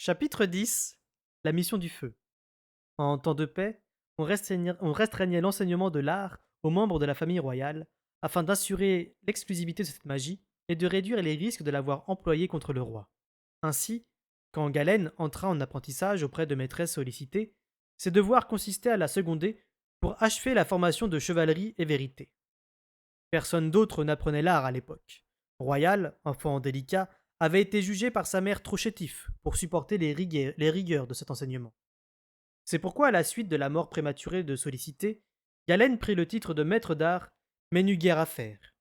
Chapitre 10. La mission du feu. En temps de paix, on restreignait l'enseignement de l'art aux membres de la famille royale afin d'assurer l'exclusivité de cette magie et de réduire les risques de l'avoir employée contre le roi. Ainsi, quand Galen entra en apprentissage auprès de maîtresses sollicitées, ses devoirs consistaient à la seconder pour achever la formation de chevalerie et vérité. Personne d'autre n'apprenait l'art à l'époque. Royal, enfant délicat, avait été jugé par sa mère trop chétif pour supporter les rigueurs de cet enseignement. C'est pourquoi, à la suite de la mort prématurée de Sollicité, Galen prit le titre de maître d'art, mais n'eut guère à faire.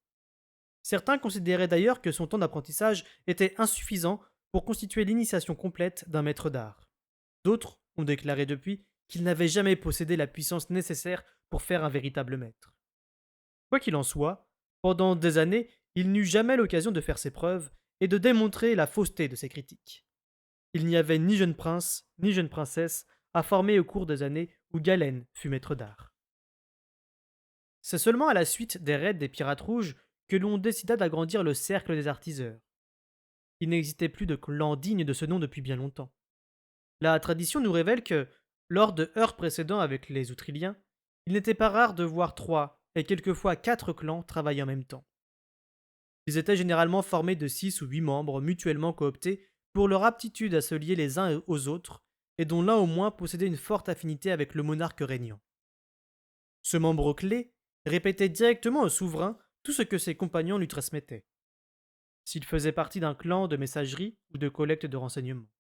Certains considéraient d'ailleurs que son temps d'apprentissage était insuffisant pour constituer l'initiation complète d'un maître d'art. D'autres ont déclaré depuis qu'il n'avait jamais possédé la puissance nécessaire pour faire un véritable maître. Quoi qu'il en soit, pendant des années, il n'eut jamais l'occasion de faire ses preuves et de démontrer la fausseté de ses critiques. Il n'y avait ni jeune prince, ni jeune princesse à former au cours des années où Galen fut maître d'art. C'est seulement à la suite des raids des Pirates Rouges que l'on décida d'agrandir le cercle des artiseurs. Il n'existait plus de clan digne de ce nom depuis bien longtemps. La tradition nous révèle que, lors de heurts précédents avec les Outriliens, il n'était pas rare de voir 3 et quelquefois 4 clans travailler en même temps. Ils étaient généralement formés de 6 ou 8 membres mutuellement cooptés pour leur aptitude à se lier les uns aux autres, et dont l'un au moins possédait une forte affinité avec le monarque régnant. Ce membre clé répétait directement au souverain tout ce que ses compagnons lui transmettaient, s'il faisait partie d'un clan de messagerie ou de collecte de renseignements.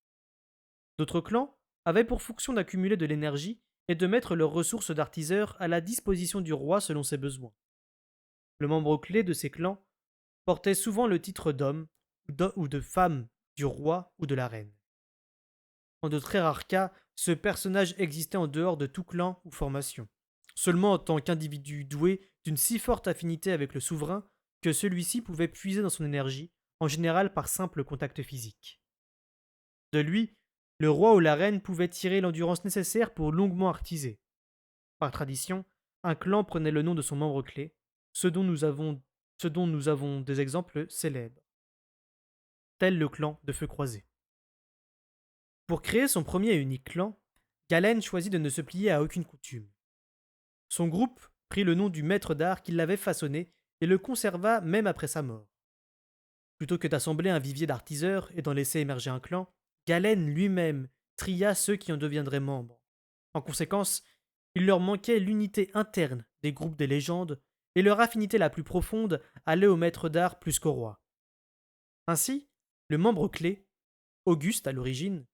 D'autres clans avaient pour fonction d'accumuler de l'énergie et de mettre leurs ressources d'artiseurs à la disposition du roi selon ses besoins. Le membre clé de ces clans portait souvent le titre d'homme ou de femme du roi ou de la reine. En de très rares cas, ce personnage existait en dehors de tout clan ou formation, seulement en tant qu'individu doué d'une si forte affinité avec le souverain que celui-ci pouvait puiser dans son énergie, en général par simple contact physique. De lui, le roi ou la reine pouvaient tirer l'endurance nécessaire pour longuement artiser. Par tradition, un clan prenait le nom de son membre clé, ce dont nous avons des exemples célèbres, tel le clan de Feu Croisé. Pour créer son premier et unique clan, Galen choisit de ne se plier à aucune coutume. Son groupe prit le nom du maître d'art qui l'avait façonné et le conserva même après sa mort. Plutôt que d'assembler un vivier d'artiseurs et d'en laisser émerger un clan, Galen lui-même tria ceux qui en deviendraient membres. En conséquence, il leur manquait l'unité interne des groupes des légendes, et leur affinité la plus profonde allait au maître d'art plus qu'au roi. Ainsi, le membre clé, Auguste à l'origine,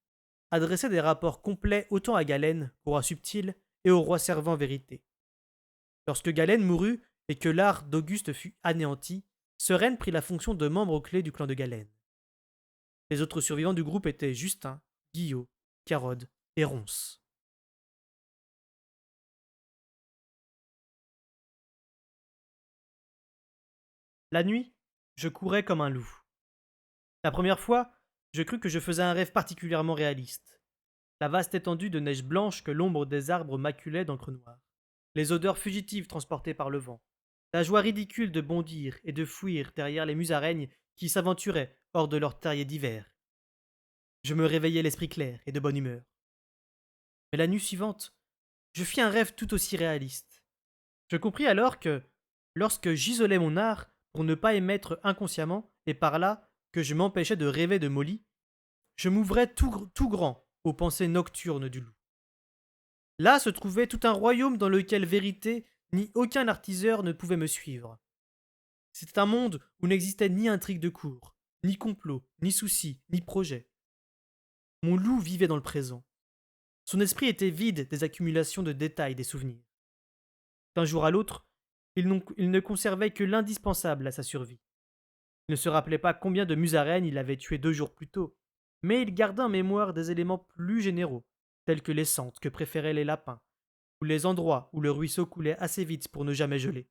adressait des rapports complets autant à Galen, au roi subtil, et au roi servant vérité. Lorsque Galen mourut et que l'art d'Auguste fut anéanti, Seren prit la fonction de membre clé du clan de Galen. Les autres survivants du groupe étaient Justin, Guillot, Carode et Ronce. La nuit, je courais comme un loup. La première fois, je crus que je faisais un rêve particulièrement réaliste. La vaste étendue de neige blanche que l'ombre des arbres maculait d'encre noire. Les odeurs fugitives transportées par le vent. La joie ridicule de bondir et de fuir derrière les musaraignes qui s'aventuraient hors de leur terrier d'hiver. Je me réveillais l'esprit clair et de bonne humeur. Mais la nuit suivante, je fis un rêve tout aussi réaliste. Je compris alors que, lorsque j'isolais mon art pour ne pas émettre inconsciemment, et par là que je m'empêchais de rêver de Molly, je m'ouvrais tout grand aux pensées nocturnes du loup. Là se trouvait tout un royaume dans lequel vérité ni aucun artiseur ne pouvait me suivre. C'était un monde où n'existait ni intrigue de cour, ni complot, ni soucis, ni projet. Mon loup vivait dans le présent. Son esprit était vide des accumulations de détails des souvenirs. D'un jour à l'autre, il ne conservait que l'indispensable à sa survie. Il ne se rappelait pas combien de musaraignes il avait tué 2 jours plus tôt, mais il gardait en mémoire des éléments plus généraux, tels que les sentes que préféraient les lapins, ou les endroits où le ruisseau coulait assez vite pour ne jamais geler.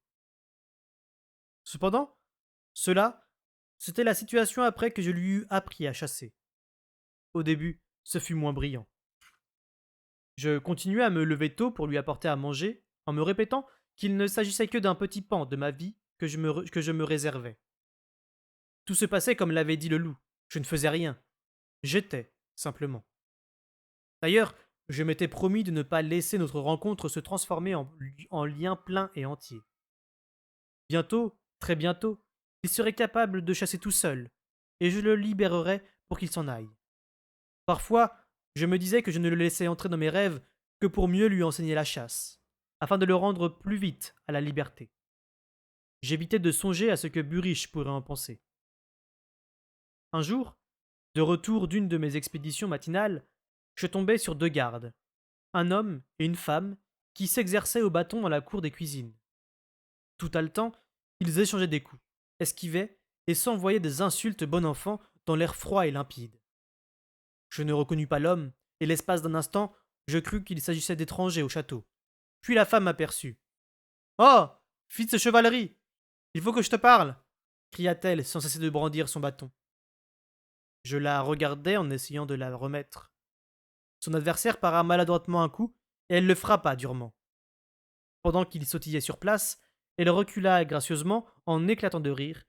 Cependant, cela, c'était la situation après que je lui eus appris à chasser. Au début, ce fut moins brillant. Je continuais à me lever tôt pour lui apporter à manger, en me répétant qu'il ne s'agissait que d'un petit pan de ma vie que je me réservais. Tout se passait comme l'avait dit le loup. Je ne faisais rien. J'étais, simplement. D'ailleurs, je m'étais promis de ne pas laisser notre rencontre se transformer en lien plein et entier. Bientôt, très bientôt, il serait capable de chasser tout seul, et je le libérerais pour qu'il s'en aille. Parfois, je me disais que je ne le laissais entrer dans mes rêves que pour mieux lui enseigner la chasse, afin de le rendre plus vite à la liberté. J'évitais de songer à ce que Burich pourrait en penser. Un jour, de retour d'une de mes expéditions matinales, je tombai sur deux gardes, un homme et une femme, qui s'exerçaient au bâton dans la cour des cuisines. Tout haletant, ils échangeaient des coups, esquivaient et s'envoyaient des insultes bon enfant dans l'air froid et limpide. Je ne reconnus pas l'homme, et l'espace d'un instant, je crus qu'il s'agissait d'étrangers au château. Puis la femme m'aperçut. Oh, fils de chevalerie, il faut que je te parle, cria-t-elle sans cesser de brandir son bâton. Je la regardai en essayant de la remettre. Son adversaire para maladroitement un coup, et elle le frappa durement. Pendant qu'il sautillait sur place, elle recula gracieusement en éclatant de rire,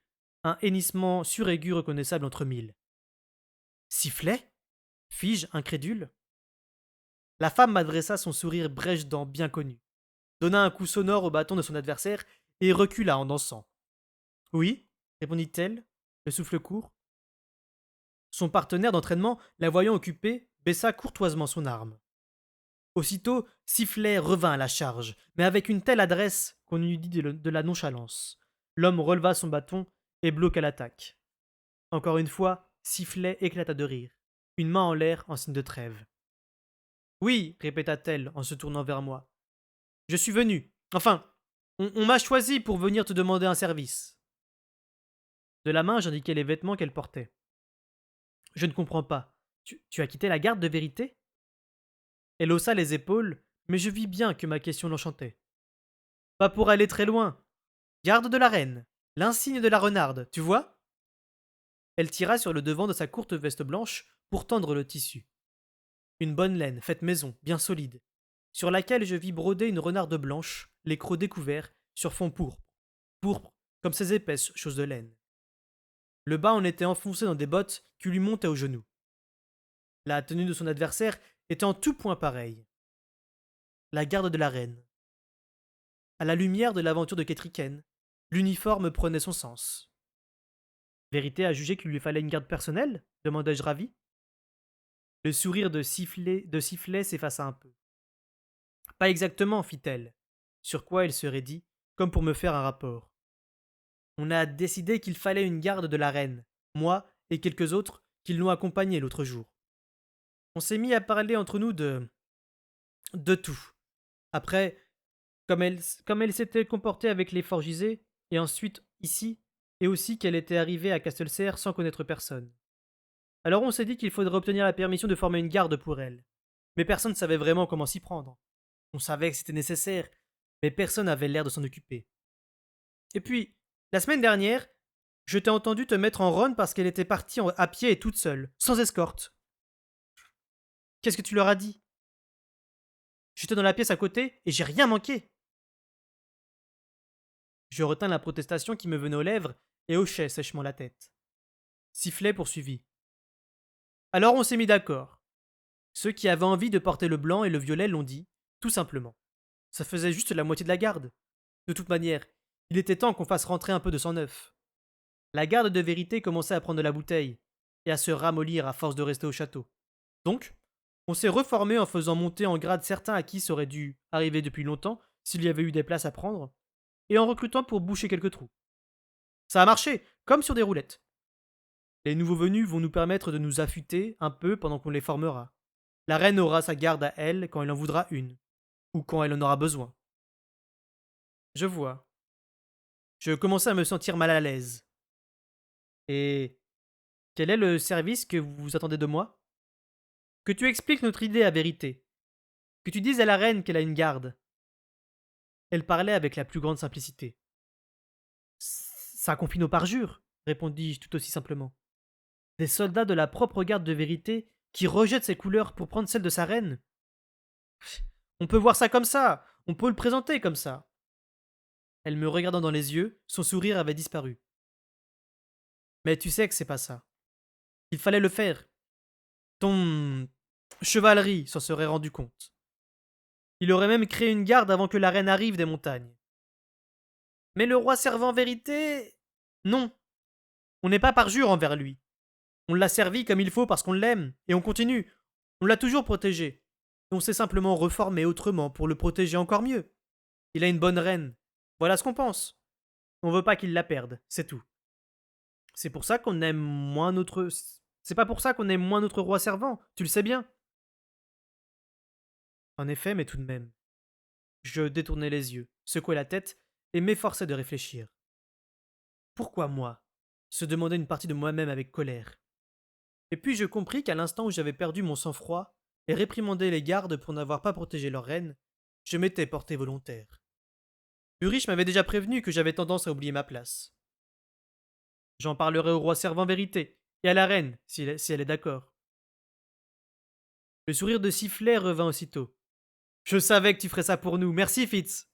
un hennissement suraigu reconnaissable entre mille. Sifflet fis-je, incrédule. La femme m'adressa son sourire brèche-dents bien connu, donna un coup sonore au bâton de son adversaire et recula en dansant. Oui, répondit-elle, le souffle court. Son partenaire d'entraînement, la voyant occupée, baissa courtoisement son arme. Aussitôt, Sifflet revint à la charge, mais avec une telle adresse qu'on eût dit de la nonchalance. L'homme releva son bâton et bloqua l'attaque. Encore une fois, Sifflet éclata de rire, une main en l'air en signe de trêve. Oui, répéta-t-elle en se tournant vers moi. Je suis venu. Enfin, on m'a choisi pour venir te demander un service. De la main, j'indiquai les vêtements qu'elle portait. Je ne comprends pas. Tu as quitté la garde de vérité? Elle haussa les épaules, mais je vis bien que ma question l'enchantait. Pas pour aller très loin. Garde de la reine, l'insigne de la renarde, tu vois? Elle tira sur le devant de sa courte veste blanche pour tendre le tissu. Une bonne laine, faite maison, bien solide, sur laquelle je vis broder une renarde blanche, les crocs découverts, sur fond pourpre, comme ces épaisses choses de laine. Le bas en était enfoncé dans des bottes qui lui montaient aux genoux. La tenue de son adversaire était en tout point pareille. La garde de la reine. À la lumière de l'aventure de Ketriken, l'uniforme prenait son sens. Vérité a jugé qu'il lui fallait une garde personnelle demandai-je ravi. Le sourire de sifflet s'effaça un peu. Pas exactement, fit-elle, sur quoi elle serait dit, comme pour me faire un rapport. On a décidé qu'il fallait une garde de la reine, moi et quelques autres qui l'ont accompagnée l'autre jour. On s'est mis à parler entre nous de tout. Après, comme elle s'était comportée avec les Forgisés, et ensuite ici, et aussi qu'elle était arrivée à Castelcerre sans connaître personne. Alors on s'est dit qu'il faudrait obtenir la permission de former une garde pour elle. Mais personne ne savait vraiment comment s'y prendre. On savait que c'était nécessaire, mais personne n'avait l'air de s'en occuper. Et puis, la semaine dernière, je t'ai entendu te mettre en ronde parce qu'elle était partie à pied et toute seule, sans escorte. Qu'est-ce que tu leur as dit? J'étais dans la pièce à côté et j'ai rien manqué. Je retins la protestation qui me venait aux lèvres et hochai sèchement la tête. Sifflet poursuivit. Alors on s'est mis d'accord. Ceux qui avaient envie de porter le blanc et le violet l'ont dit, tout simplement. Ça faisait juste la moitié de la garde. De toute manière, il était temps qu'on fasse rentrer un peu de sang neuf. La garde de vérité commençait à prendre de la bouteille et à se ramollir à force de rester au château. Donc, on s'est reformé en faisant monter en grade certains à qui ça aurait dû arriver depuis longtemps s'il y avait eu des places à prendre, et en recrutant pour boucher quelques trous. Ça a marché, comme sur des roulettes. Les nouveaux venus vont nous permettre de nous affûter un peu pendant qu'on les formera. La reine aura sa garde à elle quand elle en voudra une, ou quand elle en aura besoin. Je vois. Je commençais à me sentir mal à l'aise. Et quel est le service que vous attendez de moi? Que tu expliques notre idée à vérité. Que tu dises à la reine qu'elle a une garde. Elle parlait avec la plus grande simplicité. Ça confine au parjure, répondis-je tout aussi simplement. Des soldats de la propre garde de vérité qui rejettent ses couleurs pour prendre celles de sa reine. On peut voir ça comme ça, on peut le présenter comme ça. Elle me regardant dans les yeux, son sourire avait disparu. Mais tu sais que c'est pas ça. Il fallait le faire. Ton chevalerie s'en serait rendu compte. Il aurait même créé une garde avant que la reine arrive des montagnes. Mais le roi servant vérité, non. On n'est pas parjure envers lui. On l'a servi comme il faut parce qu'on l'aime, et on continue. On l'a toujours protégé. Et on s'est simplement reformé autrement pour le protéger encore mieux. Il a une bonne reine. Voilà ce qu'on pense. On veut pas qu'il la perde, c'est tout. C'est pour ça qu'on aime moins notre. C'est pas pour ça qu'on aime moins notre roi servant, tu le sais bien. En effet, mais tout de même. Je détournai les yeux, secouai la tête et m'efforçai de réfléchir. Pourquoi moi se demandait une partie de moi-même avec colère. Et puis je compris qu'à l'instant où j'avais perdu mon sang-froid et réprimandé les gardes pour n'avoir pas protégé leur reine, je m'étais porté volontaire. Ulrich m'avait déjà prévenu que j'avais tendance à oublier ma place. J'en parlerai au roi servant vérité, et à la reine, si elle est d'accord. Le sourire de Sifflet revint aussitôt. Je savais que tu ferais ça pour nous, merci Fitz.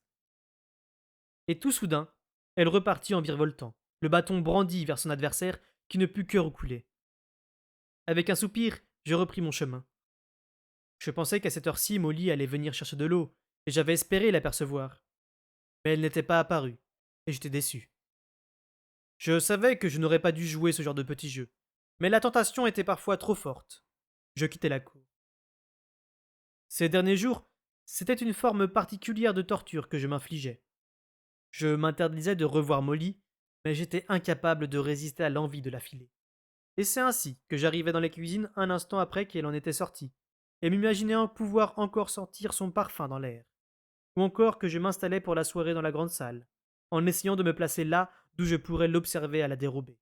Et tout soudain, elle repartit en virevoltant, le bâton brandi vers son adversaire qui ne put que reculer. Avec un soupir, je repris mon chemin. Je pensais qu'à cette heure-ci, Molly allait venir chercher de l'eau, et j'avais espéré l'apercevoir. Mais elle n'était pas apparue, et j'étais déçu. Je savais que je n'aurais pas dû jouer ce genre de petit jeu, mais la tentation était parfois trop forte. Je quittai la cour. Ces derniers jours, c'était une forme particulière de torture que je m'infligeais. Je m'interdisais de revoir Molly, mais j'étais incapable de résister à l'envie de la filer. Et c'est ainsi que j'arrivai dans la cuisine un instant après qu'elle en était sortie, et m'imaginais pouvoir encore sentir son parfum dans l'air, ou encore que je m'installais pour la soirée dans la grande salle, en essayant de me placer là d'où je pourrais l'observer à la dérobée.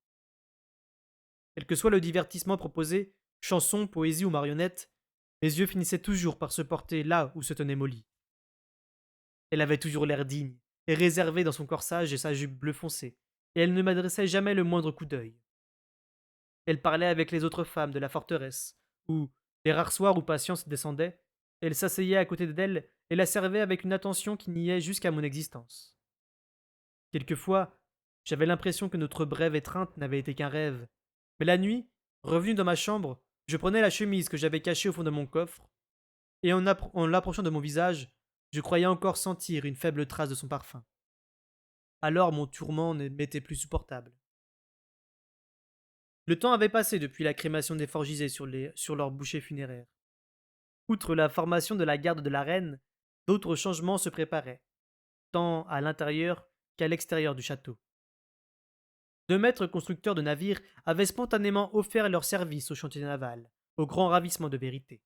Quel que soit le divertissement proposé, chanson, poésie ou marionnette, mes yeux finissaient toujours par se porter là où se tenait Molly. Elle avait toujours l'air digne et réservée dans son corsage et sa jupe bleu foncé, et elle ne m'adressait jamais le moindre coup d'œil. Elle parlait avec les autres femmes de la forteresse, ou, les rares soirs où Patience descendait, elle s'asseyait à côté d'elle et la servait avec une attention qui niait jusqu'à mon existence. Quelquefois, j'avais l'impression que notre brève étreinte n'avait été qu'un rêve, mais la nuit, revenu dans ma chambre, je prenais la chemise que j'avais cachée au fond de mon coffre, et en l'approchant de mon visage, je croyais encore sentir une faible trace de son parfum. Alors mon tourment ne m'était plus supportable. Le temps avait passé depuis la crémation des Forgisés sur leur boucher funéraire. Outre la formation de la garde de la reine, d'autres changements se préparaient, tant à l'intérieur qu'à l'extérieur du château. Deux maîtres constructeurs de navires avaient spontanément offert leurs services au chantier naval, au grand ravissement de Vérité.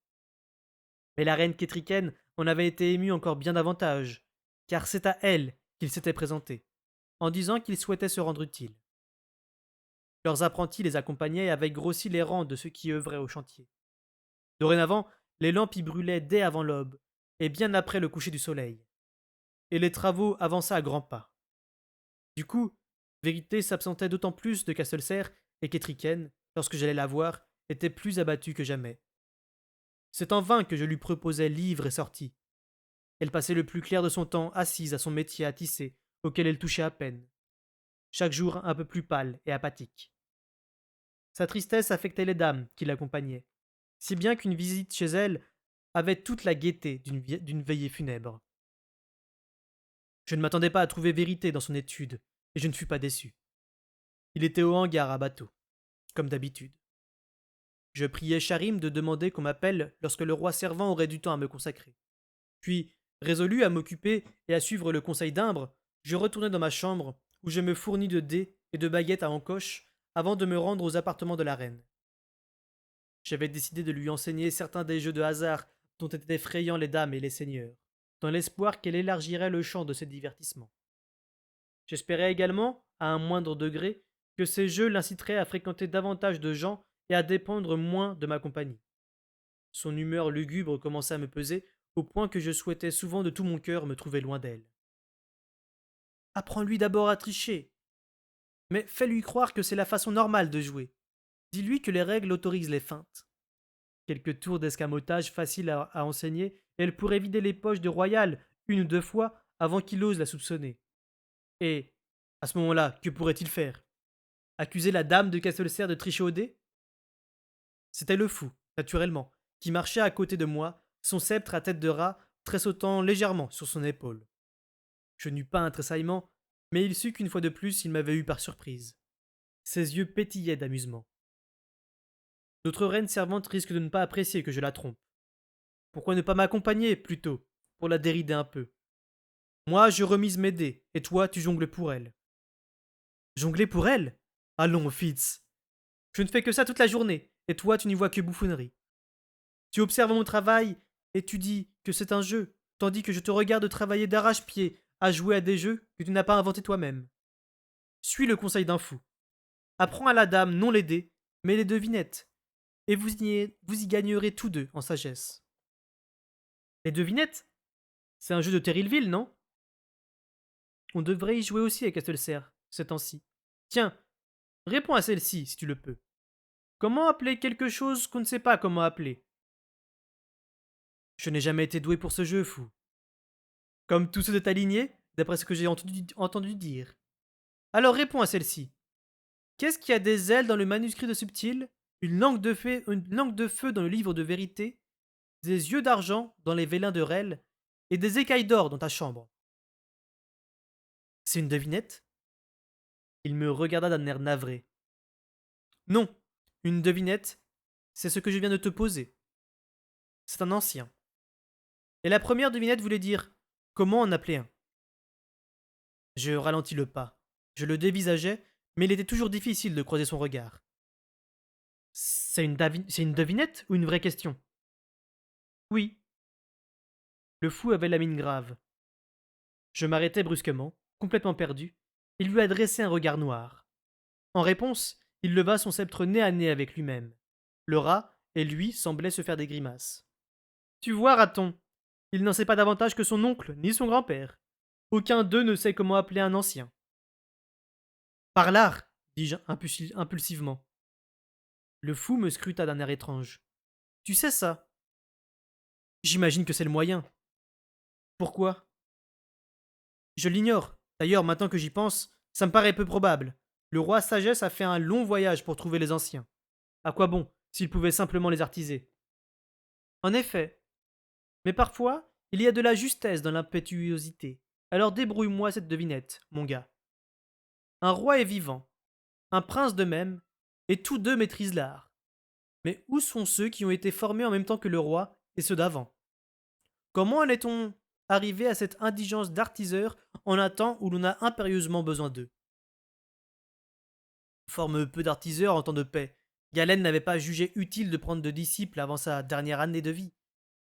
Mais la reine Kétriken en avait été émue encore bien davantage, car c'est à elle qu'il s'était présenté, en disant qu'il souhaitait se rendre utile. Leurs apprentis les accompagnaient et avaient grossi les rangs de ceux qui œuvraient au chantier. Dorénavant, les lampes y brûlaient dès avant l'aube, et bien après le coucher du soleil. Et les travaux avançaient à grands pas. Du coup, Vérité s'absentait d'autant plus de Castelcer et qu'Etriken, lorsque j'allais la voir, était plus abattue que jamais. C'est en vain que je lui proposais livres et sorties. Elle passait le plus clair de son temps assise à son métier à tisser, auquel elle touchait à peine. Chaque jour un peu plus pâle et apathique. Sa tristesse affectait les dames qui l'accompagnaient, si bien qu'une visite chez elle avait toute la gaieté d'une veillée funèbre. Je ne m'attendais pas à trouver Vérité dans son étude, et je ne fus pas déçu. Il était au hangar à bateau, comme d'habitude. Je priai Charim de demander qu'on m'appelle lorsque le roi servant aurait du temps à me consacrer. Puis, résolu à m'occuper et à suivre le conseil d'Imbre, je retournai dans ma chambre, où je me fournis de dés et de baguettes à encoche avant de me rendre aux appartements de la reine. J'avais décidé de lui enseigner certains des jeux de hasard dont étaient effrayants les dames et les seigneurs, dans l'espoir qu'elle élargirait le champ de ses divertissements. J'espérais également, à un moindre degré, que ces jeux l'inciteraient à fréquenter davantage de gens et à dépendre moins de ma compagnie. Son humeur lugubre commença à me peser, au point que je souhaitais souvent de tout mon cœur me trouver loin d'elle. Apprends-lui d'abord à tricher, mais fais-lui croire que c'est la façon normale de jouer. Dis-lui que les règles autorisent les feintes. Quelques tours d'escamotage faciles à enseigner, et elle pourrait vider les poches de Royal une ou deux fois avant qu'il ose la soupçonner. Et, à ce moment-là, que pourrait-il faire? Accuser la dame de Castelcer de tricher au dé? C'était le fou, naturellement, qui marchait à côté de moi, son sceptre à tête de rat tressautant légèrement sur son épaule. Je n'eus pas un tressaillement, mais il sut qu'une fois de plus il m'avait eu par surprise. Ses yeux pétillaient d'amusement. Notre reine servante risque de ne pas apprécier que je la trompe. Pourquoi ne pas m'accompagner, plutôt, pour la dérider un peu? Moi, je remise mes dés, et toi, tu jongles pour elle. Jongler pour elle? Allons, Fitz. Je ne fais que ça toute la journée, et toi, tu n'y vois que bouffonnerie. Tu observes mon travail, et tu dis que c'est un jeu, tandis que je te regarde travailler d'arrache-pied à jouer à des jeux que tu n'as pas inventés toi-même. Suis le conseil d'un fou. Apprends à la dame non les dés, mais les devinettes, et vous y gagnerez tous deux en sagesse. Les devinettes? C'est un jeu de Terrillville, non? On devrait y jouer aussi à Castelcer, ces temps-ci. Tiens, réponds à celle-ci, si tu le peux. Comment appeler quelque chose qu'on ne sait pas comment appeler? Je n'ai jamais été doué pour ce jeu, fou. Comme tous ceux de ta lignée, d'après ce que j'ai entendu dire. Alors réponds à celle-ci. Qu'est-ce qui a des ailes dans le manuscrit de Subtil, une langue de feu dans le livre de vérité, des yeux d'argent dans les vélins de Rel, et des écailles d'or dans ta chambre? C'est une devinette? Il me regarda d'un air navré. Non, une devinette, c'est ce que je viens de te poser. C'est un ancien. Et la première devinette voulait dire comment en appeler un. Je ralentis le pas. Je le dévisageais, mais il était toujours difficile de croiser son regard. C'est une devinette ou une vraie question? Oui. Le fou avait la mine grave. Je m'arrêtai brusquement, complètement perdu, et lui adressai un regard noir. En réponse, il leva son sceptre nez à nez avec lui-même. Le rat et lui semblaient se faire des grimaces. Tu vois, raton, il n'en sait pas davantage que son oncle ni son grand-père. Aucun d'eux ne sait comment appeler un ancien. Par l'art, dis-je impulsivement. Le fou me scruta d'un air étrange. Tu sais ça? J'imagine que c'est le moyen. Pourquoi? Je l'ignore. D'ailleurs, maintenant que j'y pense, ça me paraît peu probable. Le roi Sagesse a fait un long voyage pour trouver les anciens. À quoi bon, s'il pouvait simplement les artiser? En effet. Mais parfois, il y a de la justesse dans l'impétuosité. Alors débrouille-moi cette devinette, mon gars. Un roi est vivant, un prince de même, et tous deux maîtrisent l'art. Mais où sont ceux qui ont été formés en même temps que le roi et ceux d'avant? Comment en est-on arrivé à cette indigence d'artiseurs en un temps où l'on a impérieusement besoin d'eux? On forme peu d'artiseurs en temps de paix. Galen n'avait pas jugé utile de prendre de disciples avant sa dernière année de vie.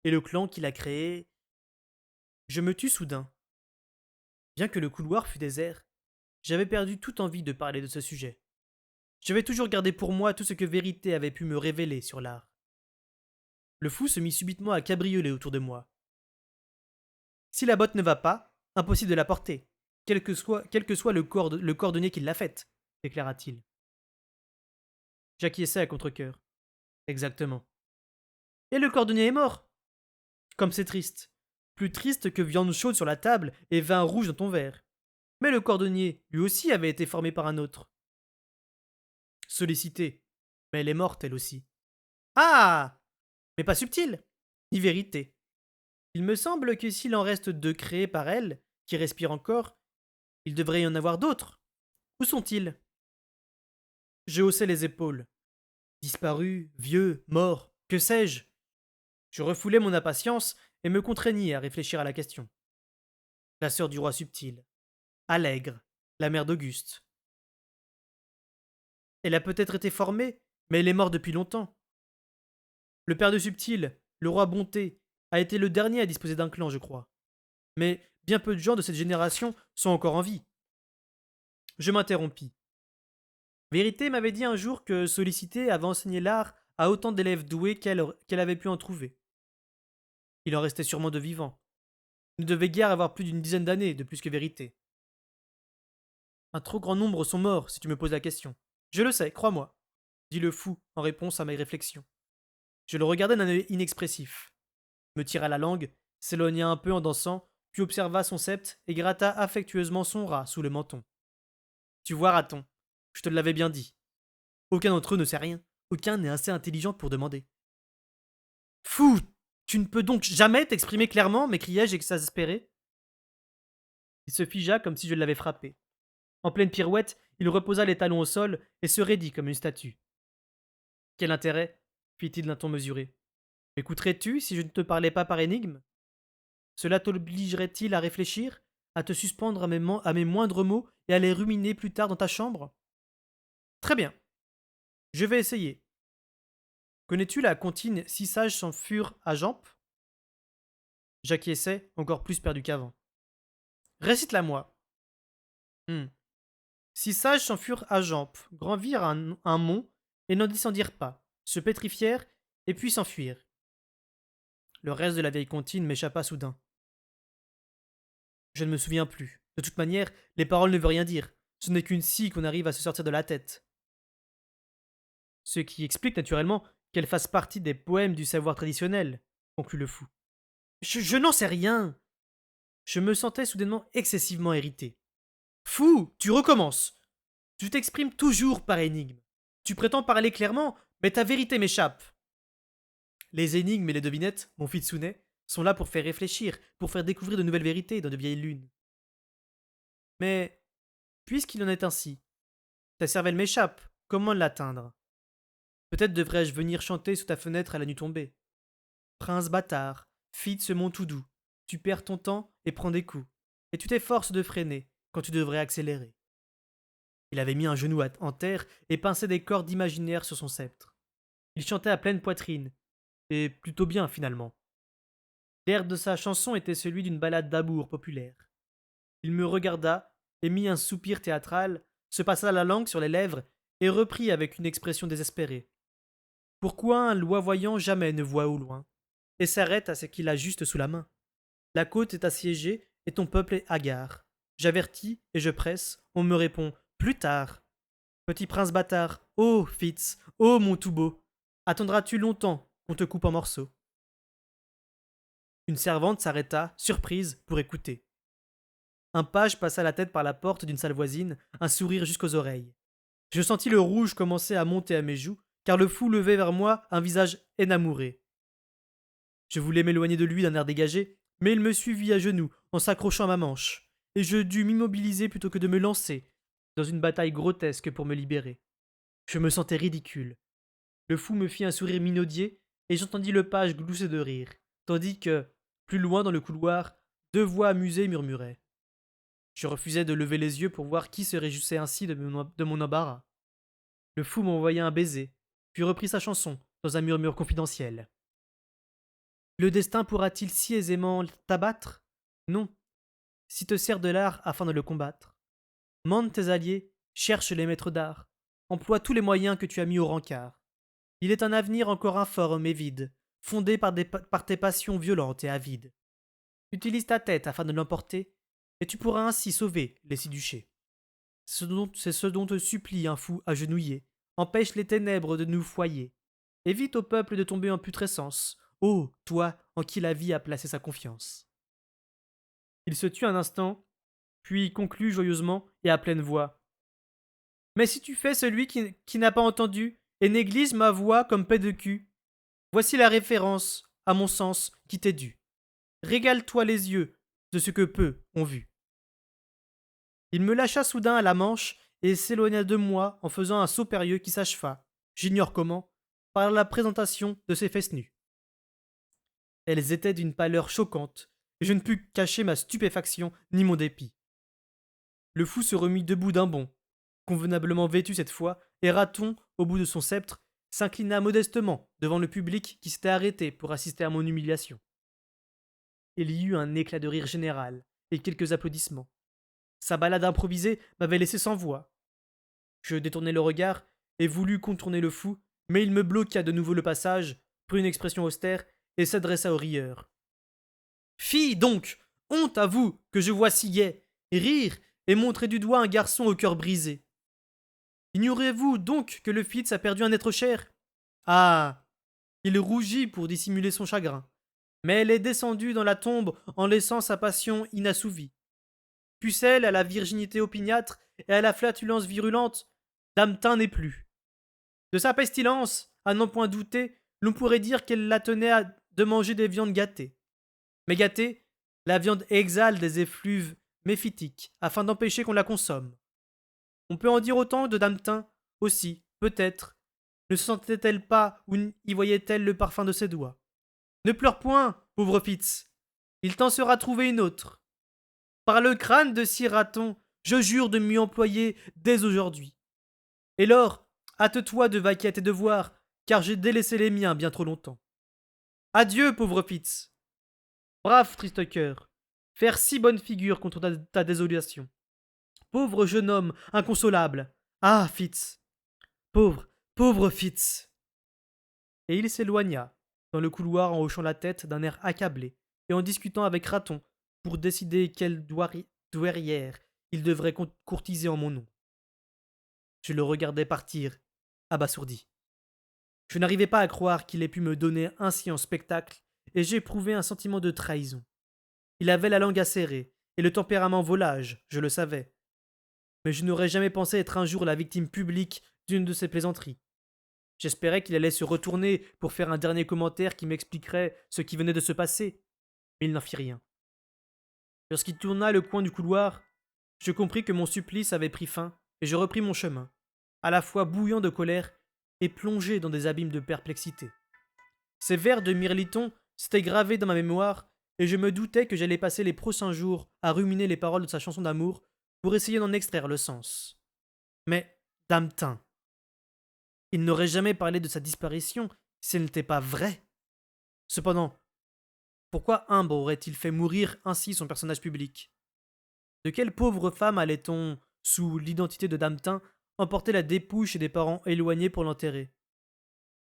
Et le clan qu'il a créé. Je me tus soudain. Bien que le couloir fût désert, j'avais perdu toute envie de parler de ce sujet. J'avais toujours gardé pour moi tout ce que vérité avait pu me révéler sur l'art. Le fou se mit subitement à cabrioler autour de moi. Si la botte ne va pas, impossible de la porter, quel que soit le cordonnier qui l'a faite, déclara-t-il. J'acquiesçai à contre-cœur. Exactement. Et le cordonnier est mort. Comme c'est triste. Plus triste que viande chaude sur la table et vin rouge dans ton verre. Mais le cordonnier, lui aussi, avait été formé par un autre. Sollicité. Mais elle est morte, elle aussi. Ah! Mais pas subtil, ni vérité. Il me semble que s'il en reste deux créés par elle, qui respirent encore, il devrait y en avoir d'autres. Où sont-ils? Je haussai les épaules. Disparu, vieux, mort, que sais-je? Je refoulai mon impatience et me contraignis à réfléchir à la question. La sœur du roi subtil, Allègre, la mère d'Auguste. Elle a peut-être été formée, mais elle est morte depuis longtemps. Le père de Subtil, le roi Bonté, a été le dernier à disposer d'un clan, je crois. Mais bien peu de gens de cette génération sont encore en vie. Je m'interrompis. Vérité m'avait dit un jour que Sollicité avait enseigné l'art à autant d'élèves doués qu'elle avait pu en trouver. Il en restait sûrement de vivants. Il ne devait guère avoir plus d'une dizaine d'années de plus que Vérité. Un trop grand nombre sont morts, si tu me poses la question. Je le sais, crois-moi, dit le fou en réponse à mes réflexions. Je le regardai d'un œil inexpressif, me tira la langue, s'éloigna un peu en dansant, puis observa son sceptre et gratta affectueusement son rat sous le menton. Tu vois, raton, je te l'avais bien dit. Aucun d'entre eux ne sait rien, aucun n'est assez intelligent pour demander. Fou! Tu ne peux donc jamais t'exprimer clairement m'écriai-je exaspéré. Il se figea comme si je l'avais frappé. En pleine pirouette, il reposa les talons au sol et se raidit comme une statue. Quel intérêt fit-il d'un ton mesuré. M'écouterais-tu si je ne te parlais pas par énigme? Cela t'obligerait-il à réfléchir, à te suspendre à mes moindres mots et à les ruminer plus tard dans ta chambre? Très bien, je vais essayer. Connais-tu la comptine Six sages s'en furent à Jampe? J'acquiesçai, encore plus perdu qu'avant. Récite-la-moi. Hmm. Six sages s'en furent à Jampe, grandirent un mont et n'en descendirent pas, se pétrifièrent et puis s'enfuirent. Le reste de la vieille comptine m'échappa soudain. Je ne me souviens plus. De toute manière, les paroles ne veulent rien dire. Ce n'est qu'une scie qu'on arrive à se sortir de la tête. Ce qui explique naturellement qu'elle fasse partie des poèmes du savoir traditionnel, conclut le fou. Je n'en sais rien. Je me sentais soudainement excessivement irrité. Fou, tu recommences. Tu t'exprimes toujours par énigme. Tu prétends parler clairement, mais ta vérité m'échappe. Les énigmes et les devinettes, mon Fitsune, sont là pour faire réfléchir, pour faire découvrir de nouvelles vérités dans de vieilles lunes. Mais, puisqu'il en est ainsi, ta cervelle m'échappe, comment l'atteindre? Peut-être devrais-je venir chanter sous ta fenêtre à la nuit tombée. Prince bâtard, fille de ce monde tout doux, tu perds ton temps et prends des coups, et tu t'efforces de freiner quand tu devrais accélérer. Il avait mis un genou en terre et pinçait des cordes imaginaires sur son sceptre. Il chantait à pleine poitrine, et plutôt bien finalement. L'air de sa chanson était celui d'une ballade d'amour populaire. Il me regarda, émit un soupir théâtral, se passa la langue sur les lèvres et reprit avec une expression désespérée. Pourquoi un lois-voyant jamais ne voit au loin, et s'arrête à ce qu'il a juste sous la main? La côte est assiégée et ton peuple est hagard. J'avertis et je presse, on me répond plus tard. Petit prince bâtard, ô Fitz, ô mon tout beau, attendras-tu longtemps qu'on te coupe en morceaux? Une servante s'arrêta, surprise, pour écouter. Un page passa la tête par la porte d'une salle voisine, un sourire jusqu'aux oreilles. Je sentis le rouge commencer à monter à mes joues, car le fou levait vers moi un visage énamouré. Je voulais m'éloigner de lui d'un air dégagé, mais il me suivit à genoux, en s'accrochant à ma manche, et je dus m'immobiliser plutôt que de me lancer dans une bataille grotesque pour me libérer. Je me sentais ridicule. Le fou me fit un sourire minaudier, et j'entendis le page glousser de rire, tandis que, plus loin dans le couloir, deux voix amusées murmuraient. Je refusais de lever les yeux pour voir qui se réjouissait ainsi de mon embarras. Le fou m'envoya un baiser, puis reprit sa chanson, dans un murmure confidentiel. Le destin pourra-t-il si aisément t'abattre? Non, si te sert de l'art afin de le combattre. Mande tes alliés, cherche les maîtres d'art, emploie tous les moyens que tu as mis au rencard. Il est un avenir encore informe et vide, fondé par tes passions violentes et avides. Utilise ta tête afin de l'emporter, et tu pourras ainsi sauver les Siduchés. C'est ce dont te supplie un fou agenouillé. Empêche les ténèbres de nous foyer. Évite au peuple de tomber en putrescence. Ô, toi, en qui la vie a placé sa confiance. Il se tut un instant, puis conclut joyeusement et à pleine voix. Mais si tu fais celui qui n'a pas entendu, et néglige ma voix comme paix de cul, voici la référence, à mon sens, qui t'est due. Régale-toi les yeux de ce que peu ont vu. Il me lâcha soudain à la manche et s'éloigna de moi en faisant un saut périlleux qui s'acheva, j'ignore comment, par la présentation de ses fesses nues. Elles étaient d'une pâleur choquante, et je ne pus cacher ma stupéfaction ni mon dépit. Le fou se remit debout d'un bond, convenablement vêtu cette fois, et Raton, au bout de son sceptre, s'inclina modestement devant le public qui s'était arrêté pour assister à mon humiliation. Il y eut un éclat de rire général et quelques applaudissements. Sa ballade improvisée m'avait laissé sans voix. Je détournai le regard et voulus contourner le fou, mais il me bloqua de nouveau le passage, prit une expression austère et s'adressa aux rieurs. Fi donc, honte à vous que je vois si gai, rire et montrer du doigt un garçon au cœur brisé. Ignorez-vous donc que le Fitz a perdu un être cher? Ah! Il rougit pour dissimuler son chagrin, mais elle est descendue dans la tombe en laissant sa passion inassouvie. Pucelle à la virginité opiniâtre et à la flatulence virulente, Damtin n'est plus. De sa pestilence, à n'en point douter, l'on pourrait dire qu'elle la tenait de manger des viandes gâtées. Mais gâtée, la viande exhale des effluves méphytiques afin d'empêcher qu'on la consomme. On peut en dire autant de Dametin aussi, peut-être. Ne sentait-elle pas ou y voyait-elle le parfum de ses doigts? Ne pleure point, pauvre Fitz. Il t'en sera trouvé une autre. Par le crâne de six ratons, je jure de m'y employer dès aujourd'hui. Et lors, hâte-toi de vaquer à tes devoirs, car j'ai délaissé les miens bien trop longtemps. Adieu, pauvre Fitz. Brave triste cœur. Faire si bonne figure contre ta désolation. Pauvre jeune homme, inconsolable. Ah, Fitz. Pauvre, pauvre Fitz. Et il s'éloigna, dans le couloir en hochant la tête d'un air accablé, et en discutant avec Raton, pour décider quelle douairière il devrait courtiser en mon nom. Je le regardais partir, abasourdi. Je n'arrivais pas à croire qu'il ait pu me donner ainsi en spectacle, et j'éprouvais un sentiment de trahison. Il avait la langue acérée, et le tempérament volage, je le savais. Mais je n'aurais jamais pensé être un jour la victime publique d'une de ses plaisanteries. J'espérais qu'il allait se retourner pour faire un dernier commentaire qui m'expliquerait ce qui venait de se passer, mais il n'en fit rien. Lorsqu'il tourna le coin du couloir, je compris que mon supplice avait pris fin, et je repris mon chemin, à la fois bouillant de colère et plongé dans des abîmes de perplexité. Ces vers de Mirliton s'étaient gravés dans ma mémoire, et je me doutais que j'allais passer les prochains jours à ruminer les paroles de sa chanson d'amour pour essayer d'en extraire le sens. Mais, Dametin, il n'aurait jamais parlé de sa disparition si elle n'était pas vraie. Cependant, pourquoi Humbre aurait-il fait mourir ainsi son personnage public? De quelle pauvre femme allait-on, sous l'identité de Dametin, emporter la dépouille chez des parents éloignés pour l'enterrer?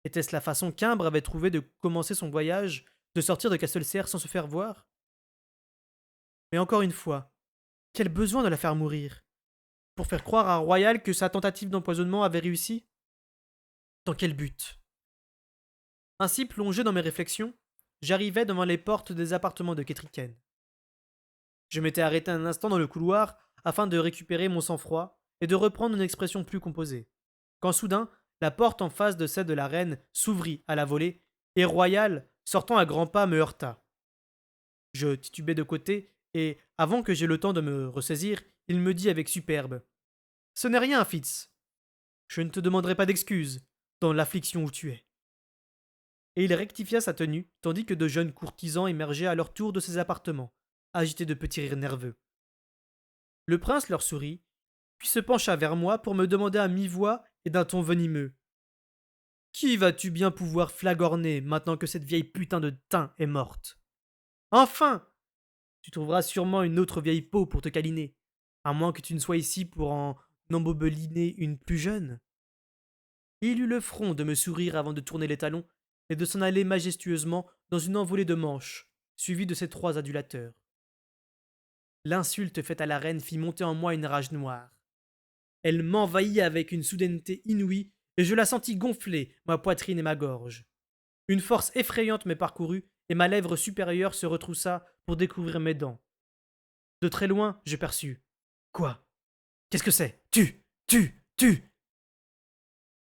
Était-ce la façon qu'Imbre avait trouvée de commencer son voyage, de sortir de Castelcerre sans se faire voir? Mais encore une fois, quel besoin de la faire mourir? Pour faire croire à Royal que sa tentative d'empoisonnement avait réussi? Dans quel but? Ainsi plongé dans mes réflexions, j'arrivais devant les portes des appartements de Ketriken. Je m'étais arrêté un instant dans le couloir afin de récupérer mon sang-froid et de reprendre une expression plus composée. Quand soudain, la porte en face de celle de la reine s'ouvrit à la volée et Royal, sortant à grands pas, me heurta. Je titubai de côté et, avant que j'aie le temps de me ressaisir, il me dit avec superbe: Ce n'est rien, Fitz. Je ne te demanderai pas d'excuses dans l'affliction où tu es. Et il rectifia sa tenue, tandis que de jeunes courtisans émergeaient à leur tour de ses appartements, agités de petits rires nerveux. Le prince leur sourit, puis se pencha vers moi pour me demander à mi-voix et d'un ton venimeux: Qui vas-tu bien pouvoir flagorner maintenant que cette vieille putain de Thym est morte? Enfin! Tu trouveras sûrement une autre vieille peau pour te câliner, à moins que tu ne sois ici pour en embobeliner une plus jeune. Il eut le front de me sourire avant de tourner les talons et de s'en aller majestueusement dans une envolée de manches, suivie de ses trois adulateurs. L'insulte faite à la reine fit monter en moi une rage noire. Elle m'envahit avec une soudaineté inouïe, et je la sentis gonfler ma poitrine et ma gorge. Une force effrayante me parcourut, et ma lèvre supérieure se retroussa pour découvrir mes dents. De très loin, je perçus. Quoi? Qu'est-ce que c'est? Tu!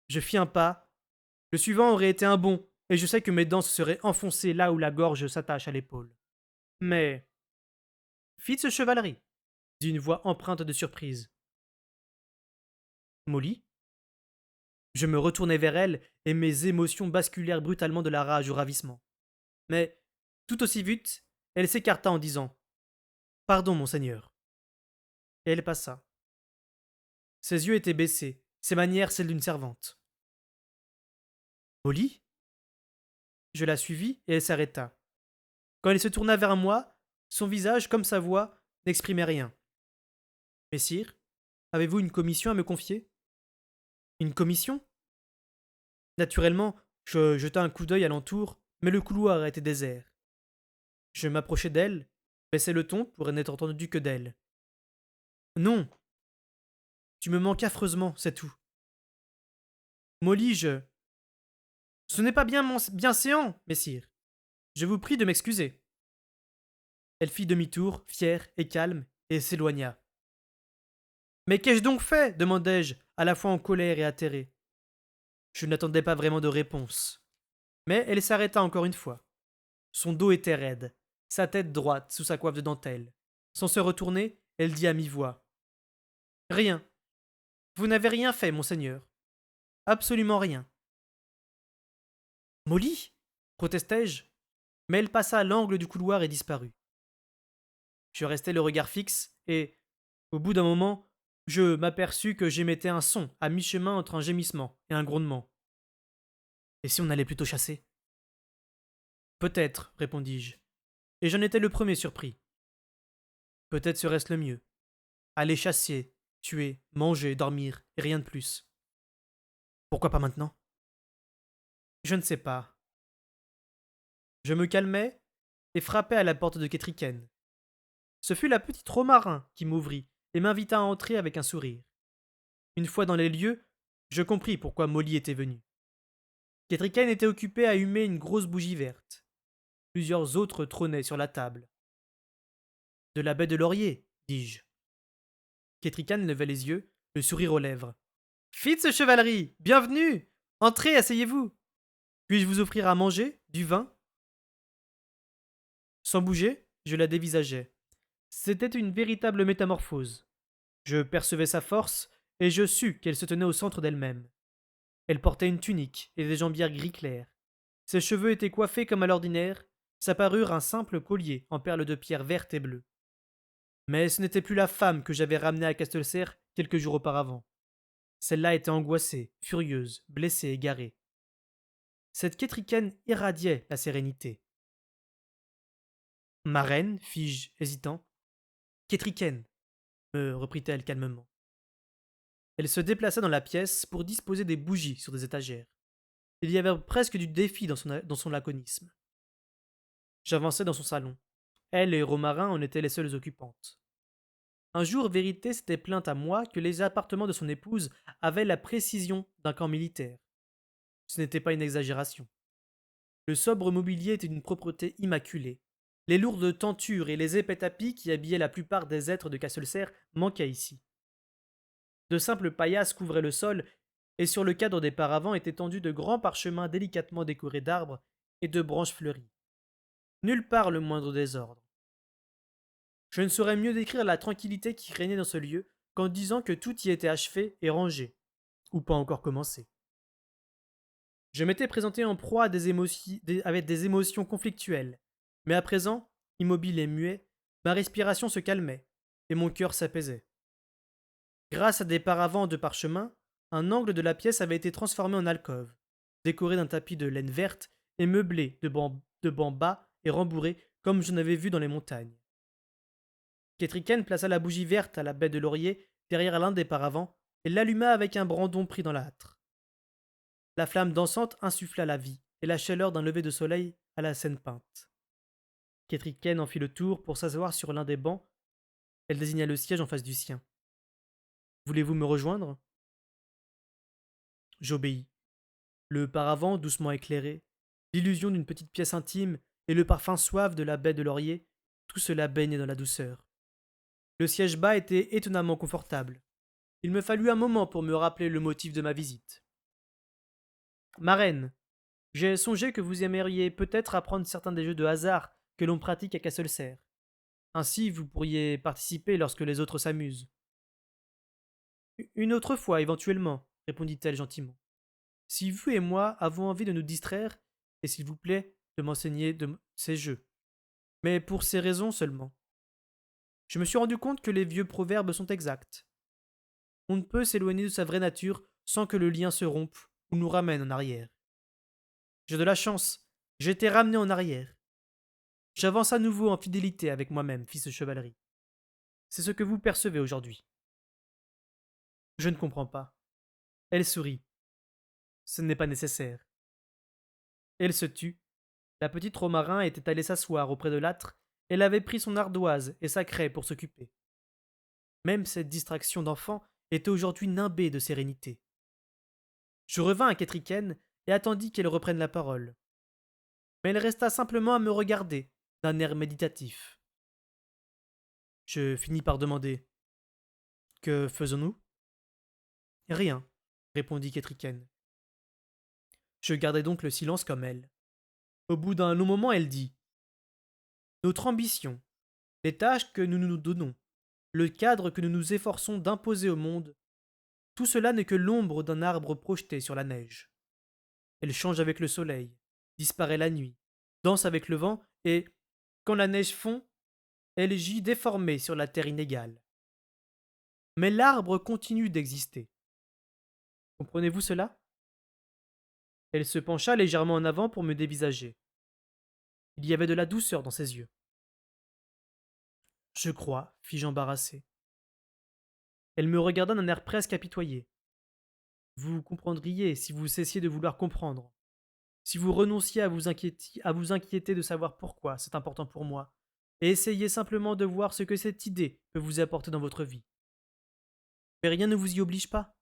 Je fis un pas. Le suivant aurait été un bond, et je sais que mes dents se seraient enfoncées là où la gorge s'attache à l'épaule. Mais. Fitz chevalerie, dit une voix empreinte de surprise. Molly? Je me retournai vers elle, et mes émotions basculèrent brutalement de la rage au ravissement. Mais, tout aussi vite, elle s'écarta en disant: Pardon, monseigneur. Et elle passa. Ses yeux étaient baissés, ses manières celles d'une servante. Molly? Je la suivis, et elle s'arrêta. Quand elle se tourna vers moi, son visage, comme sa voix, n'exprimait rien. Messire, avez-vous une commission à me confier? Une commission? Naturellement, je jetai un coup d'œil alentour, mais le couloir était désert. Je m'approchai d'elle, baissai le ton pour n'être entendu que d'elle. Non. Tu me manques affreusement, c'est tout. Molly, Ce n'est pas bien séant, messire. Je vous prie de m'excuser. Elle fit demi-tour, fière et calme, et s'éloigna. Mais qu'ai-je donc fait? Demandai-je, à la fois en colère et atterré. Je n'attendais pas vraiment de réponse. Mais elle s'arrêta encore une fois. Son dos était raide, sa tête droite sous sa coiffe de dentelle. Sans se retourner, elle dit à mi-voix. Rien. Vous n'avez rien fait, monseigneur. Absolument rien. Molly protestai-je, mais elle passa à l'angle du couloir et disparut. Je restai le regard fixe et, au bout d'un moment, je m'aperçus que j'émettais un son à mi-chemin entre un gémissement et un grondement. Et si on allait plutôt chasser? Peut-être, répondis-je, et j'en étais le premier surpris. Peut-être serait-ce le mieux. Aller chasser, tuer, manger, dormir, et rien de plus. Pourquoi pas maintenant? Je ne sais pas. Je me calmai et frappai à la porte de Ketriken. Ce fut la petite Romarin qui m'ouvrit et m'invita à entrer avec un sourire. Une fois dans les lieux, je compris pourquoi Molly était venue. Ketriken était occupé à humer une grosse bougie verte. Plusieurs autres trônaient sur la table. De la baie de laurier, dis-je. Ketrikan levait les yeux, le sourire aux lèvres. Fitz chevalerie, bienvenue. Entrez, asseyez-vous. Puis-je vous offrir à manger, du vin? Sans bouger, je la dévisageais. C'était une véritable métamorphose. Je percevais sa force, et je sus qu'elle se tenait au centre d'elle-même. Elle portait une tunique et des jambières gris clair. Ses cheveux étaient coiffés comme à l'ordinaire, sa parure un simple collier en perles de pierre vertes et bleues. Mais ce n'était plus la femme que j'avais ramenée à Castelcer quelques jours auparavant. Celle-là était angoissée, furieuse, blessée, égarée. Cette Kétriken irradiait la sérénité. Ma reine, fis-je, hésitant. Kétriken, me reprit-elle calmement. Elle se déplaça dans la pièce pour disposer des bougies sur des étagères. Il y avait presque du défi dans son laconisme. J'avançai dans son salon. Elle et Romarin en étaient les seules occupantes. Un jour, Vérité s'était plainte à moi que les appartements de son épouse avaient la précision d'un camp militaire. Ce n'était pas une exagération. Le sobre mobilier était d'une propreté immaculée. Les lourdes tentures et les épais tapis qui habillaient la plupart des êtres de Castelcer manquaient ici. De simples paillasses couvraient le sol, et sur le cadre des paravents étaient tendus de grands parchemins délicatement décorés d'arbres et de branches fleuries. Nulle part le moindre désordre. Je ne saurais mieux décrire la tranquillité qui régnait dans ce lieu qu'en disant que tout y était achevé et rangé, ou pas encore commencé. Je m'étais présenté en proie à avec des émotions conflictuelles, mais à présent, immobile et muet, ma respiration se calmait, et mon cœur s'apaisait. Grâce à des paravents de parchemin, un angle de la pièce avait été transformé en alcôve, décoré d'un tapis de laine verte et meublé de bancs bas et rembourrés comme je n'avais vu dans les montagnes. Ketriken plaça la bougie verte à la baie de laurier derrière l'un des paravents et l'alluma avec un brandon pris dans l'âtre. La flamme dansante insuffla la vie et la chaleur d'un lever de soleil à la scène peinte. Ketriken en fit le tour pour s'asseoir sur l'un des bancs. Elle désigna le siège en face du sien. Voulez-vous me rejoindre? J'obéis. Le paravent doucement éclairé, l'illusion d'une petite pièce intime et le parfum suave de la baie de laurier, tout cela baignait dans la douceur. Le siège bas était étonnamment confortable. Il me fallut un moment pour me rappeler le motif de ma visite. Ma reine, j'ai songé que vous aimeriez peut-être apprendre certains des jeux de hasard que l'on pratique à Castelcer. Ainsi, vous pourriez participer lorsque les autres s'amusent. Une autre fois, éventuellement, répondit-elle gentiment. Si vous et moi avons envie de nous distraire, et s'il vous plaît, de m'enseigner ces jeux. Mais pour ces raisons seulement. Je me suis rendu compte que les vieux proverbes sont exacts. On ne peut s'éloigner de sa vraie nature sans que le lien se rompe ou nous ramène en arrière. J'ai de la chance, j'ai été ramené en arrière. J'avance à nouveau en fidélité avec moi-même, fils de chevalerie. C'est ce que vous percevez aujourd'hui. Je ne comprends pas. Elle sourit. Ce n'est pas nécessaire. Elle se tut. La petite Romarin était allée s'asseoir auprès de l'âtre. Elle avait pris son ardoise et sa craie pour s'occuper. Même cette distraction d'enfant était aujourd'hui nimbée de sérénité. Je revins à Ketriken et attendis qu'elle reprenne la parole. Mais elle resta simplement à me regarder, d'un air méditatif. Je finis par demander. Que faisons-nous? Rien, répondit Ketriken. Je gardai donc le silence comme elle. Au bout d'un long moment, elle dit: Notre ambition, les tâches que nous nous donnons, le cadre que nous nous efforçons d'imposer au monde, tout cela n'est que l'ombre d'un arbre projeté sur la neige. Elle change avec le soleil, disparaît la nuit, danse avec le vent, et, quand la neige fond, elle gît déformée sur la terre inégale. Mais l'arbre continue d'exister. Comprenez-vous cela? Elle se pencha légèrement en avant pour me dévisager. Il y avait de la douceur dans ses yeux. Je crois, fis-je embarrassé. Elle me regarda d'un air presque apitoyé. Vous comprendriez si vous cessiez de vouloir comprendre. Si vous renonciez à vous inquiéter de savoir pourquoi c'est important pour moi, et essayez simplement de voir ce que cette idée peut vous apporter dans votre vie. Mais rien ne vous y oblige pas.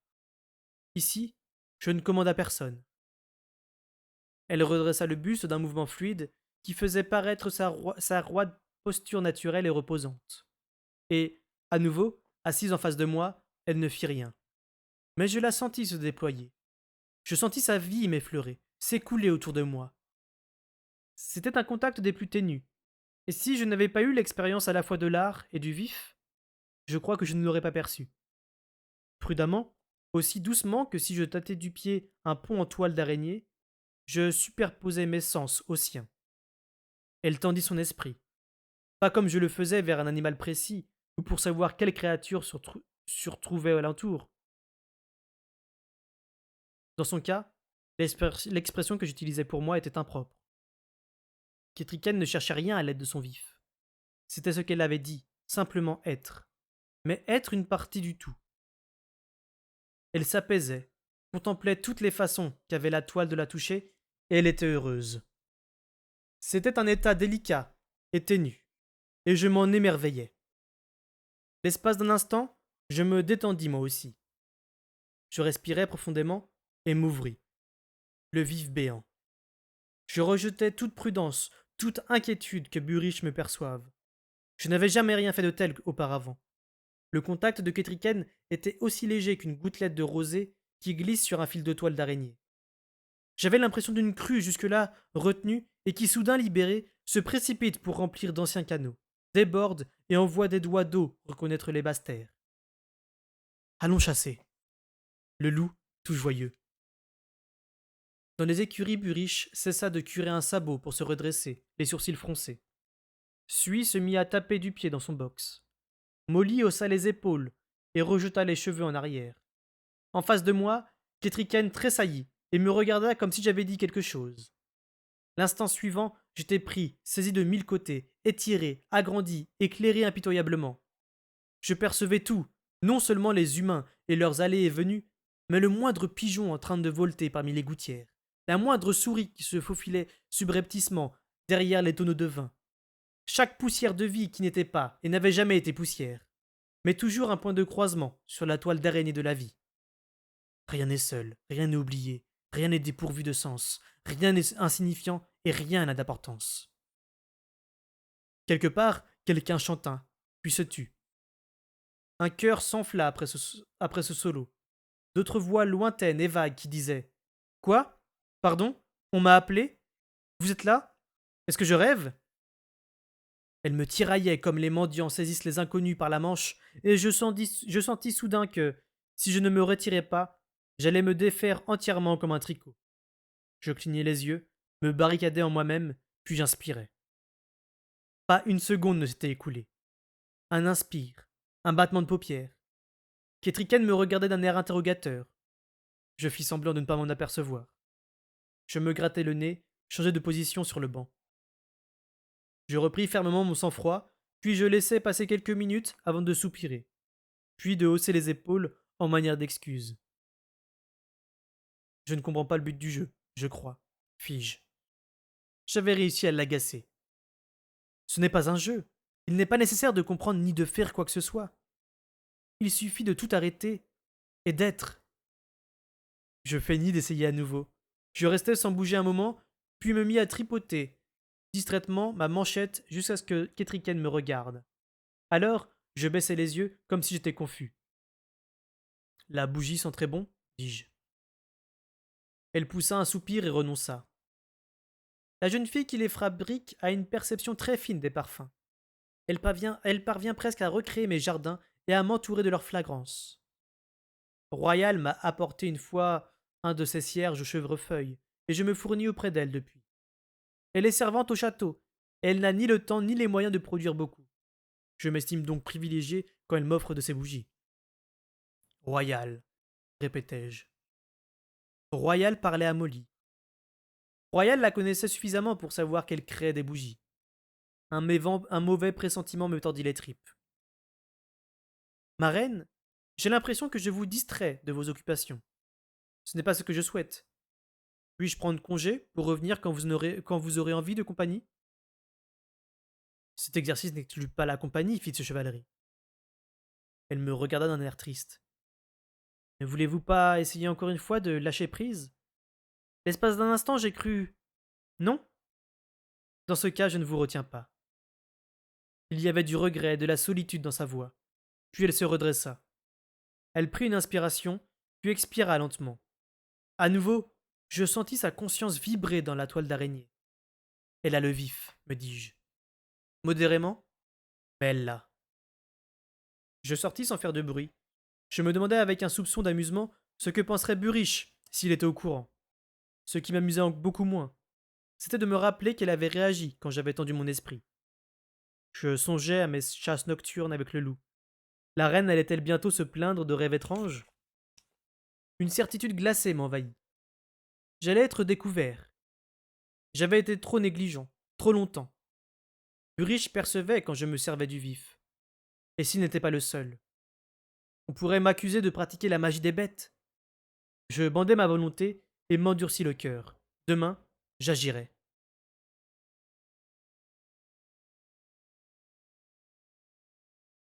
Ici, je ne commande à personne. Elle redressa le buste d'un mouvement fluide qui faisait paraître sa roide posture naturelle et reposante. Et, à nouveau, assise en face de moi, elle ne fit rien. Mais je la sentis se déployer. Je sentis sa vie m'effleurer, s'écouler autour de moi. C'était un contact des plus ténus. Et si je n'avais pas eu l'expérience à la fois de l'art et du vif, je crois que je ne l'aurais pas perçu. Prudemment, aussi doucement que si je tâtais du pied un pont en toile d'araignée, je superposais mes sens aux siens. Elle tendit son esprit, pas comme je le faisais vers un animal précis, ou pour savoir quelle créature se trouvait alentour. Dans son cas, l'expression que j'utilisais pour moi était impropre. Ketriken ne cherchait rien à l'aide de son vif. C'était ce qu'elle avait dit, simplement être. Mais être une partie du tout. Elle s'apaisait, contemplait toutes les façons qu'avait la toile de la toucher, et elle était heureuse. C'était un état délicat et ténu, et je m'en émerveillais. L'espace d'un instant, je me détendis moi aussi. Je respirai profondément et m'ouvris, le vif béant. Je rejetai toute prudence, toute inquiétude que Burich me perçoive. Je n'avais jamais rien fait de tel auparavant. Le contact de Ketriken était aussi léger qu'une gouttelette de rosée qui glisse sur un fil de toile d'araignée. J'avais l'impression d'une crue jusque-là retenue et qui, soudain libérée, se précipite pour remplir d'anciens canaux, déborde et envoie des doigts d'eau reconnaître les basses terres. Allons chasser. Le loup, tout joyeux. Dans les écuries, Burich cessa de curer un sabot pour se redresser, les sourcils froncés. Sui se mit à taper du pied dans son box. Molly haussa les épaules et rejeta les cheveux en arrière. En face de moi, Ketriken tressaillit et me regarda comme si j'avais dit quelque chose. L'instant suivant, j'étais pris, saisi de mille côtés, étiré, agrandi, éclairé impitoyablement. Je percevais tout, non seulement les humains et leurs allées et venues, mais le moindre pigeon en train de volter parmi les gouttières, la moindre souris qui se faufilait subrepticement derrière les tonneaux de vin. Chaque poussière de vie qui n'était pas et n'avait jamais été poussière, mais toujours un point de croisement sur la toile d'araignée de la vie. Rien n'est seul, rien n'est oublié, rien n'est dépourvu de sens, rien n'est insignifiant et rien n'a d'importance. Quelque part, quelqu'un chanta, puis se tut. Un chœur s'enfla après ce solo. D'autres voix lointaines et vagues qui disaient: Quoi? Pardon? On m'a appelé? Vous êtes là? Est-ce que je rêve? Elle me tiraillait comme les mendiants saisissent les inconnus par la manche, et je sentis soudain que, si je ne me retirais pas, j'allais me défaire entièrement comme un tricot. Je clignai les yeux, me barricadai en moi-même, puis j'inspirai. Pas une seconde ne s'était écoulée. Un inspire, un battement de paupières. Ketriken me regardait d'un air interrogateur. Je fis semblant de ne pas m'en apercevoir. Je me grattai le nez, changeai de position sur le banc. Je repris fermement mon sang-froid, puis je laissai passer quelques minutes avant de soupirer, puis de hausser les épaules en manière d'excuse. Je ne comprends pas le but du jeu, je crois, fis-je. J'avais réussi à l'agacer. Ce n'est pas un jeu. Il n'est pas nécessaire de comprendre ni de faire quoi que ce soit. Il suffit de tout arrêter et d'être. Je feignis d'essayer à nouveau. Je restai sans bouger un moment, puis me mis à tripoter distraitement ma manchette jusqu'à ce que Ketriken me regarde. Alors, je baissai les yeux comme si j'étais confus. La bougie sent très bon, dis-je. Elle poussa un soupir et renonça. La jeune fille qui les fabrique a une perception très fine des parfums. Elle parvient presque à recréer mes jardins et à m'entourer de leur flagrance. Royal m'a apporté une fois un de ses cierges aux chevrefeuilles, et je me fournis auprès d'elle depuis. Elle est servante au château, et elle n'a ni le temps ni les moyens de produire beaucoup. Je m'estime donc privilégié quand elle m'offre de ses bougies. Royal, répétai-je. Royal parlait à Molly. Royal la connaissait suffisamment pour savoir qu'elle créait des bougies. Un mauvais pressentiment me tordit les tripes. Ma reine, j'ai l'impression que je vous distrais de vos occupations. Ce n'est pas ce que je souhaite. Puis-je prendre congé pour revenir quand vous aurez envie de compagnie? Cet exercice n'exclut pas la compagnie, fit ce chevalerie. Elle me regarda d'un air triste. Ne voulez-vous pas essayer encore une fois de lâcher prise? L'espace d'un instant, j'ai cru. Non? Dans ce cas, je ne vous retiens pas. Il y avait du regret et de la solitude dans sa voix. Puis elle se redressa. Elle prit une inspiration, puis expira lentement. À nouveau, je sentis sa conscience vibrer dans la toile d'araignée. Elle a le vif, me dis-je. Modérément, mais elle l'a. Je sortis sans faire de bruit. Je me demandais avec un soupçon d'amusement ce que penserait Buriche s'il était au courant. Ce qui m'amusait beaucoup moins, c'était de me rappeler qu'elle avait réagi quand j'avais tendu mon esprit. Je songeais à mes chasses nocturnes avec le loup. La reine allait-elle bientôt se plaindre de rêves étranges? Une certitude glacée m'envahit. J'allais être découvert. J'avais été trop négligent, trop longtemps. Buriche percevait quand je me servais du vif. Et s'il n'était pas le seul? On pourrait m'accuser de pratiquer la magie des bêtes. Je bandai ma volonté et m'endurcis le cœur. Demain, j'agirai.